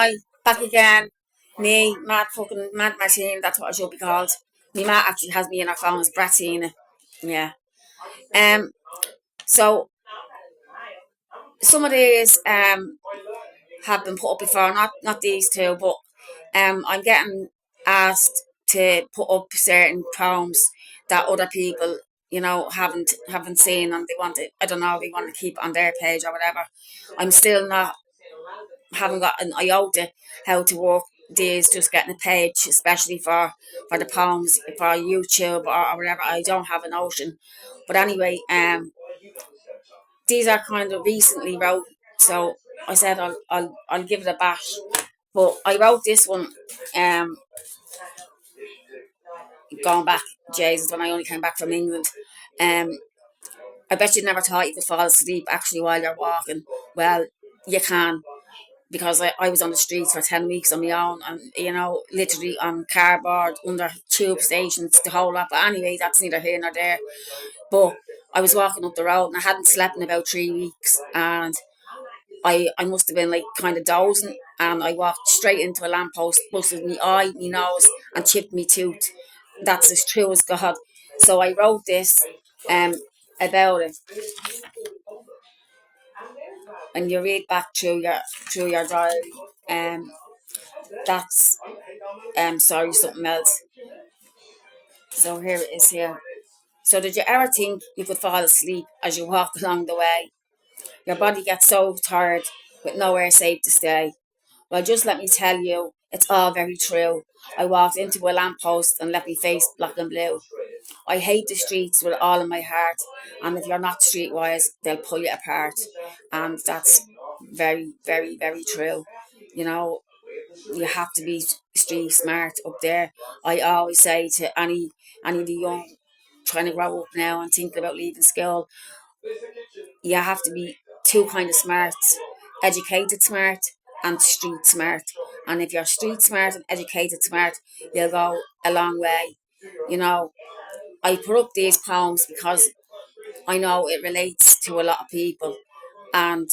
Hi, back again. Me, Mad fucking Mad Martine, that's what I should be called. Me ma actually has me in her phone as Bratine. Yeah. Um so some of these have been put up before, not these two, but I'm getting asked to put up certain poems that other people, haven't seen and they want it, I don't know, they want to keep it on their page or whatever. I'm still not haven't got an iota how to work these, just getting a page, especially for the poems for YouTube or whatever. I don't have a notion. But anyway, these are kind of recently wrote, so I said I'll give it a bash. But I wrote this one um going back, Jesus, when I only came back from England. Um I bet you never thought you could fall asleep actually while you're walking. Well, you can, because I was on the streets for 10 weeks on my own, and literally on cardboard under tube stations, the whole lot. But anyway, that's neither here nor there. But I was walking up the road and I hadn't slept in about 3 weeks, and I must have been like kind of dozing, and I walked straight into a lamppost, busted me eye, me nose, and chipped me tooth. That's as true as God. So I wrote this um about it, and you read back through your diary. That's sorry, something else. So here it is here. So did you ever think you could fall asleep as you walked along the way? Your body gets so tired with nowhere safe to stay. Well, just let me tell you, it's all very true. I walked into a lamppost and left my face black and blue. I hate the streets with all of my heart, and if you're not streetwise, they'll pull you apart. And that's very, very, very true. You know, you have to be street smart up there. I always say to any of the young trying to grow up now and thinking about leaving school, you have to be two kind of smarts: educated smart and street smart. And if you're street smart and educated smart, you'll go a long way. You know, I put up these poems because I know it relates to a lot of people, and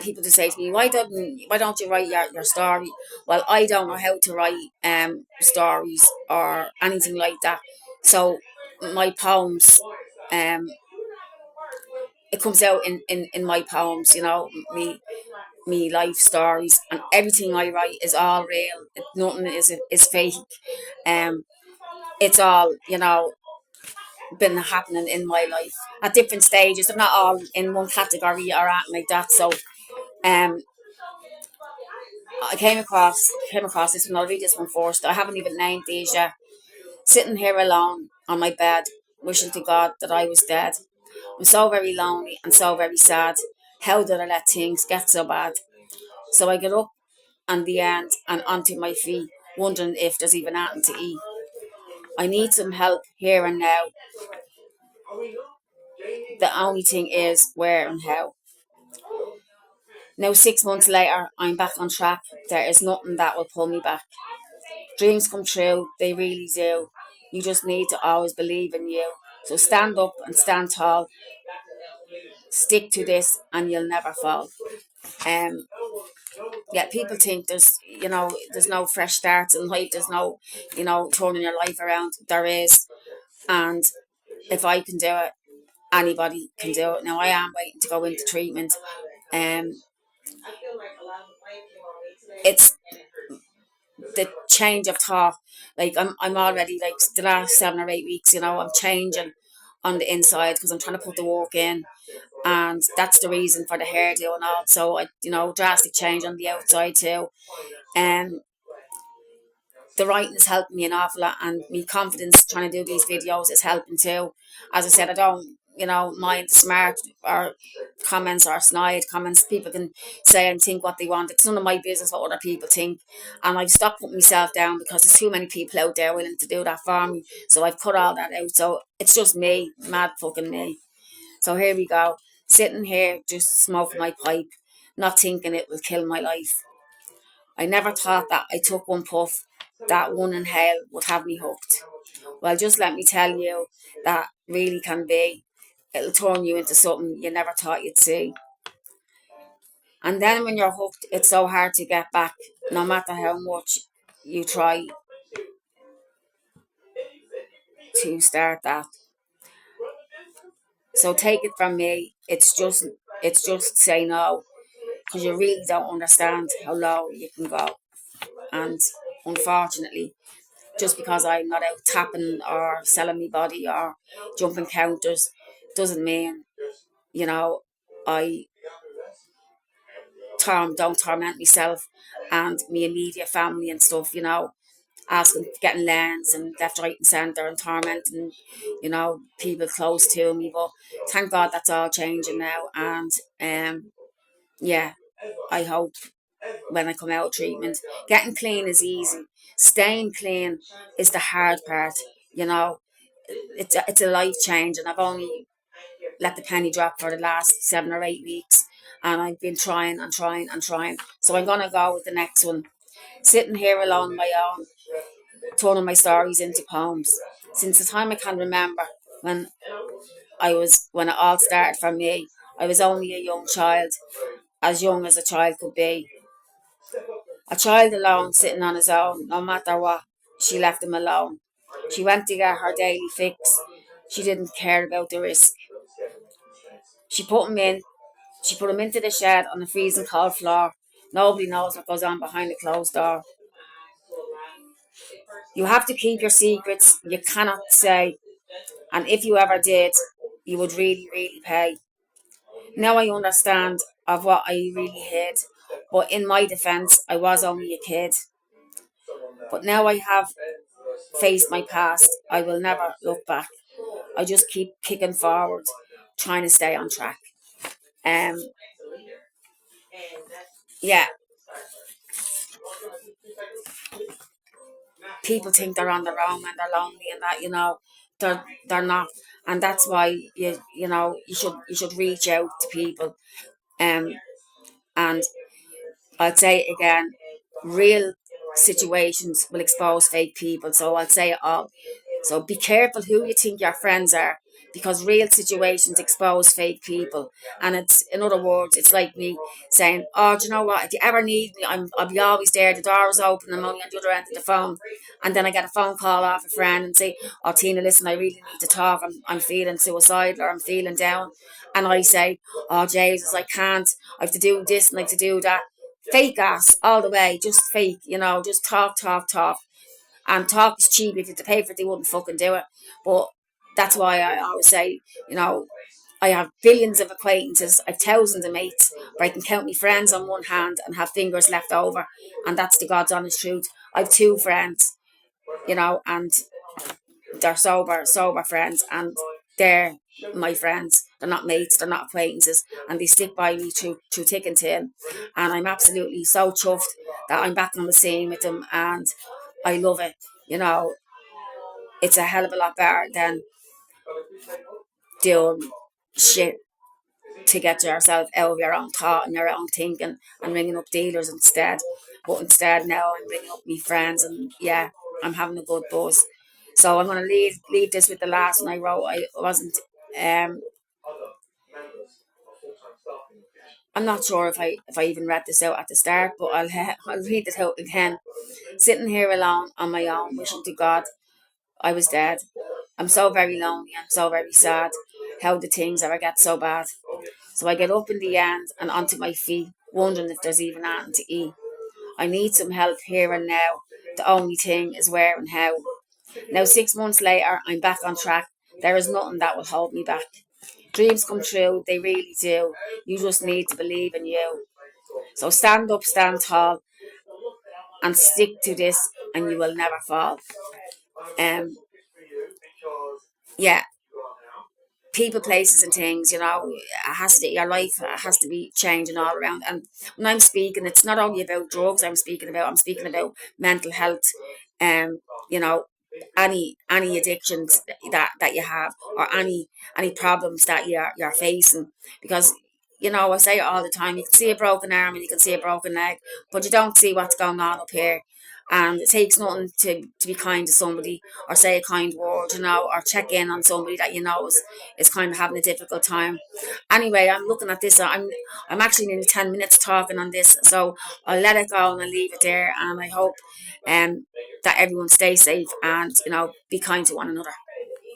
people just say to me, why don't you write your story? Well, I don't know how to write stories or anything like that. So my poems, um it comes out in my poems, me life stories, and everything I write is all real. Nothing is fake. Um it's all, been happening in my life at different stages. They're not all in one category or anything like that. So um I came across this one. I'll read this one first. I haven't even named these yet. Sitting here alone on my bed, wishing to God that I was dead. I'm so very lonely and so very sad. How did I let things get so bad? So I get up on the end and onto my feet, wondering if there's even anything to eat. I need some help here and now. The only thing is where and how. Now 6 months later, I'm back on track. There is nothing that will pull me back. Dreams come true, they really do. You just need to always believe in you. So stand up and stand tall. Stick to this and you'll never fall. Um, yeah, people think there's no fresh starts in life. There's no, turning your life around. There is, and if I can do it, anybody can do it. Now I am waiting to go into treatment. Um, it's the change of thought. Like I'm already like the last 7 or 8 weeks. I'm changing on the inside because I'm trying to put the work in, and that's the reason for the hairdo and all. So drastic change on the outside too. And the writing is helping me an awful lot, and me confidence trying to do these videos is helping too. As I said, I don't, mind smart or comments or snide comments. People can say and think what they want. It's none of my business what other people think. And I've stopped putting myself down because there's too many people out there willing to do that for me. So I've cut all that out. So it's just me, mad fucking me. So here we go. Sitting here just smoking my pipe, not thinking it will kill my life. I never thought that I took one puff, that one inhale would have me hooked. Well, just let me tell you, that really can be. It'll turn you into something you never thought you'd see. And then when you're hooked, it's so hard to get back, no matter how much you try to start that. So take it from me, it's just say no, because you really don't understand how low you can go. And unfortunately, just because I'm not out tapping or selling my body or jumping counters doesn't mean, you know, I don't torment myself and my immediate family and stuff, asking, getting loans and left, right, and centre and tormenting, people close to me. But thank God that's all changing now. And yeah, I hope when I come out of treatment, getting clean is easy. Staying clean is the hard part. You know, it's a life change, and I've only let the penny drop for the last 7 or 8 weeks, and I've been trying and trying and trying. So I'm gonna go with the next one. Sitting here alone on my own, turning my stories into poems. Since the time I can remember, when when it all started for me, I was only a young child, as young as a child could be. A child alone, sitting on his own, no matter what, she left him alone. She went to get her daily fix. She didn't care about the risk. She put him in. She put him into the shed on the freezing cold floor. Nobody knows what goes on behind the closed door. You have to keep your secrets. You cannot say. And if you ever did, you would really, really pay. Now I understand of what I really hid. But in my defence, I was only a kid. But now I have faced my past. I will never look back. I just keep kicking forward, trying to stay on track. Um, yeah, people think they're on their own when they're lonely, and that they're not, and that's why you should reach out to people. Um, and I'd say it again, real situations will expose fake people. So I'll say it all. So be careful who you think your friends are, because real situations expose fake people. And it's, in other words, it's like me saying, "Oh, do you know what? If you ever need me, I'll be always there. The door is open. I'm only on the other end of the phone." And then I get a phone call off a friend and say, "Oh, Tina, listen, I really need to talk. I'm feeling suicidal, or I'm feeling down." And I say, "Oh, Jesus, I can't. I have to do this and I have to do that." Fake ass all the way, just fake, just talk, talk, talk. And talk is cheap. If you had to pay for it, they wouldn't fucking do it. But that's why I always say, you know, I have billions of acquaintances, I have thousands of mates, but I can count my friends on one hand and have fingers left over. And that's the God's honest truth. I have two friends, and they're sober friends, and they're my friends. They're not mates, they're not acquaintances, and they stick by me through thick and thin. And I'm absolutely so chuffed that I'm back on the scene with them, and I love it. You know, it's a hell of a lot better than doing shit to get yourself out of your own thought and your own thinking and ringing up dealers instead. But instead now I'm ringing up my friends, and yeah, I'm having a good buzz. So I'm gonna leave this with the last one I wrote. I wasn't um I'm not sure if I even read this out at the start, but I'll read it out again. Sitting here alone on my own, wishing to God I was dead. I'm so very lonely and so very sad. How the things ever get so bad. So I get up in the end and onto my feet, wondering if there's even anything to eat. I need some help here and now. The only thing is where and how. Now, 6 months later, I'm back on track. There is nothing that will hold me back. Dreams come true, they really do. You just need to believe in you. So stand up, stand tall, and stick to this, and you will never fall. Um, yeah, people, places, and things. It has to. Your life has to be changing all around. And when I'm speaking, it's not only about drugs. I'm speaking about mental health. Um, you know, any addictions that you have, or any problems that you're facing, because You know, I say it all the time. You can see a broken arm and you can see a broken leg, but you don't see what's going on up here. And it takes nothing to be kind to somebody or say a kind word, you know, or check in on somebody that you know is kind of having a difficult time. Anyway, I'm looking at this. I'm actually nearly 10 minutes talking on this, so I'll let it go and I'll leave it there. And I hope that everyone stays safe and, you know, be kind to one another.